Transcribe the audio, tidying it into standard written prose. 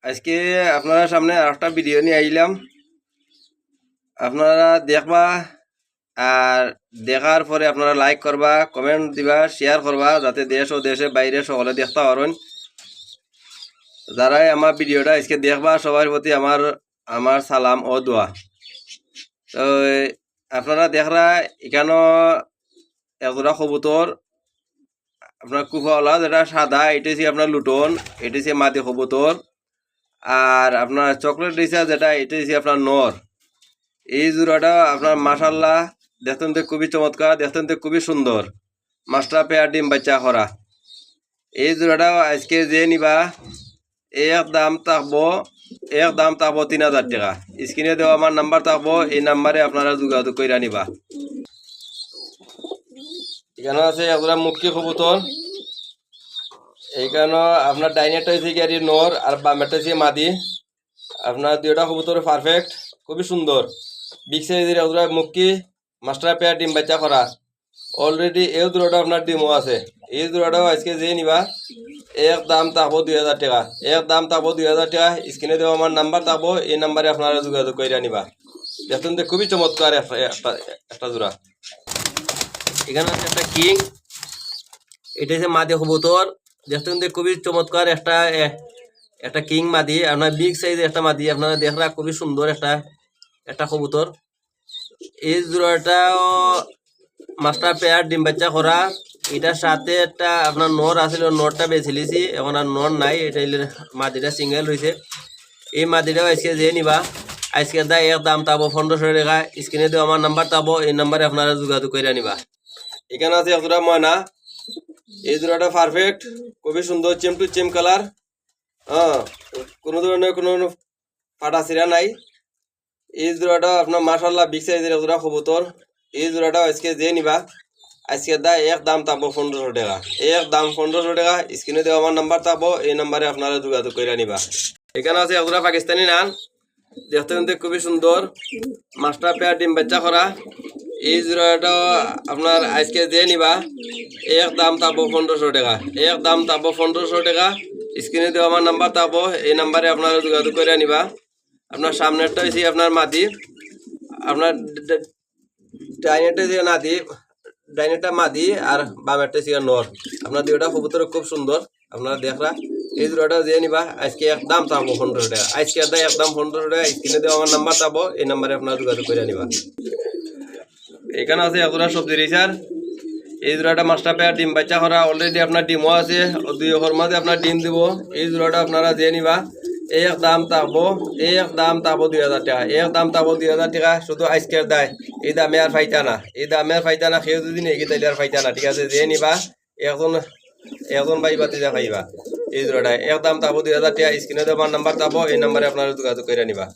আজকে আপনারা সামনে আরেকটা ভিডিও নিয়ে আইলাম। আপনারা দেখবা আর দেখার পরে আপনারা লাইক করবা, কমেন্ট দিবা, শেয়ার করবা, যাতে দেশ ও দেশের বাইরে সকলে দেখতে পারেন। যারাই আমার ভিডিওটা আজকে দেখবা সবার প্রতি আমার সালাম ও দোয়া। তো আপনারা দেখরা এখানে এজোড়া কবুতর, আপনার কুফাওয়ালা যেটা সাদা, এটা হচ্ছে আপনার লুটন, এটা হচ্ছে মাদি কবুতর। আর আপনার চকলেট দিছে যেটা, এটা হচ্ছে আপনার নর। এই জোড়াটা আপনার মাশাল্লাহ দেখতেন তো খুবই চমৎকার, দেখতেন তো খুবই সুন্দর, মাস্টার পেয়ার ডিম বাচ্চা করা। এই জোড়াটা আজকে যে নিবা এক দাম থাকবো 3000 টাকা। স্ক্রিনে দেওয়া আমার নাম্বার থাকবো, এই নাম্বারে আপনারা যোগাযোগ করে নিবা। এখানে আছে এগুলা মুখী কবুতর। এইখানে আপনার ডাইনেটা হয়েছে গিয়ে নর আর বামেটা হয়েছে মাদি। আপনার দুইটা কবুতর পারফেক্ট, খুবই সুন্দর, বিগ সাইজের এগুলা মুখী মাস্টার পেয়ার ডিম বাচ্চা করা। অলরেডি এই দুটোটা আপনার ডিমও আছে। এই দুটোটাও আজকে যে নিবা এক দাম থাকবো 2000 টাকা। এক দাম থাকবো 2000 টাকা। স্ক্রিনে দেওয়া আমার নাম্বার থাকবো, এই নাম্বারে আপনারা যোগাযোগ করে নিবা। দেখুন তো খুবই চমৎকার একটা জোড়া। এখানে আছে একটা কিং, এটা হচ্ছে মাদি কবুতর। দেখুন তো খুবই চমৎকার একটা কিং মাদি, আপনার বিগ সাইজের একটা মাদি। আপনারা দেখরা খুবই সুন্দর একটা কবুতর। এই জোড়াটাও মাস্টার পেয়ার ডিম বাচ্চা করা। এটার সাথে একটা আপনার নর আছিল, নরটা বেছে লিছি, এখন আর নর নাই। এটা মাদিটা সিঙ্গেল হয়েছে। এই মাদিটাও আজকে যে নিবা, আজকে এক দাম তাবো 1500 টাকা। স্ক্রিনে দেওয়া আমার নাম্বার তাবো, এই নাম্বারে আপনারা যোগাযোগ করে নিবা। এখানে আছে একজোড়া ময়না। এই জোড়াটা পারফেক্ট, খুবই সুন্দর, চেম টু চেম কালার। হ্যাঁ, কোনো ধরনের কোনো ফাটা ছিঁড়া নাই। এই জোড়াটা আপনার মাশাল্লাহ বিগ সাইজের জোড়া কবুতর। এই জোড়াটা আজকে যে নিবা, আজকে এক দাম থাকবো 1500 টাকা। এক দাম 1500 টাকা। স্ক্রিনে দেওয়া আমার নাম্বার থাকবো, এই নাম্বারে আপনারা যোগাযোগ করে নিবা। এখানে আছে একজোড়া পাকিস্তানি নান। দেখতে কিন্তু খুবই সুন্দর, মাস্টার পেয়ার ডিম বাচ্চা করা। এই জোড়াটা আপনার আজকে যে নিবা এক দাম থাকবো 1500 টাকা। এক দাম থাকবো 1500 টাকা। স্ক্রিনে দেওয়া আমার নাম্বার থাকবো, এই নাম্বারে আপনারা যোগাযোগ করে নিবা। আপনার সামনেরটা হয়েছে আপনার মাদি, আপনার ডাইনেটা যে নাদি, ডাইনেটা মাদি আর বামেরটা ছিল নর। আপনার দুইটা কবুতর খুব সুন্দর, আপনারা দেখরা। এই দুটা যে নিবা আজকে একদম থাকবো 1500 টাকা। আজকে একদম 1500 টাকা। স্ক্রিনে দেওয়া আমার নাম্বার থাকবো, এই নাম্বারে আপনারা যোগাযোগ করে নিবা। এখানে আছে একজোড়া সবজি রিচার। এই জোড়াটা মাস্টার পেয়ার ডিম বাচ্চা করা। অলরেডি আপনার ডিমও আছে, 2 ওর মাঝে আপনার ডিম দিব। এই জোড়াটা আপনারা যে নিবা এক দাম থাকবো 2000 টাকা। এক দাম থাকবো 2000 টাকা। শুধু আজকের দায়, এই দামে আর ফাইতা না, এই দামে আর ফাইতা না। কেউ যদি নেই তাইলে আর ফাইতা না, ঠিক আছে? যে নিবা এখন পাইবা তিজা খাইবা। এই জোড়াটা এক দাম থাকবো 2000 টাকা। স্ক্রিনে দেওয়ার নাম্বার থাকবো, এই নাম্বারে আপনারা যোগাযোগ করে নিবা।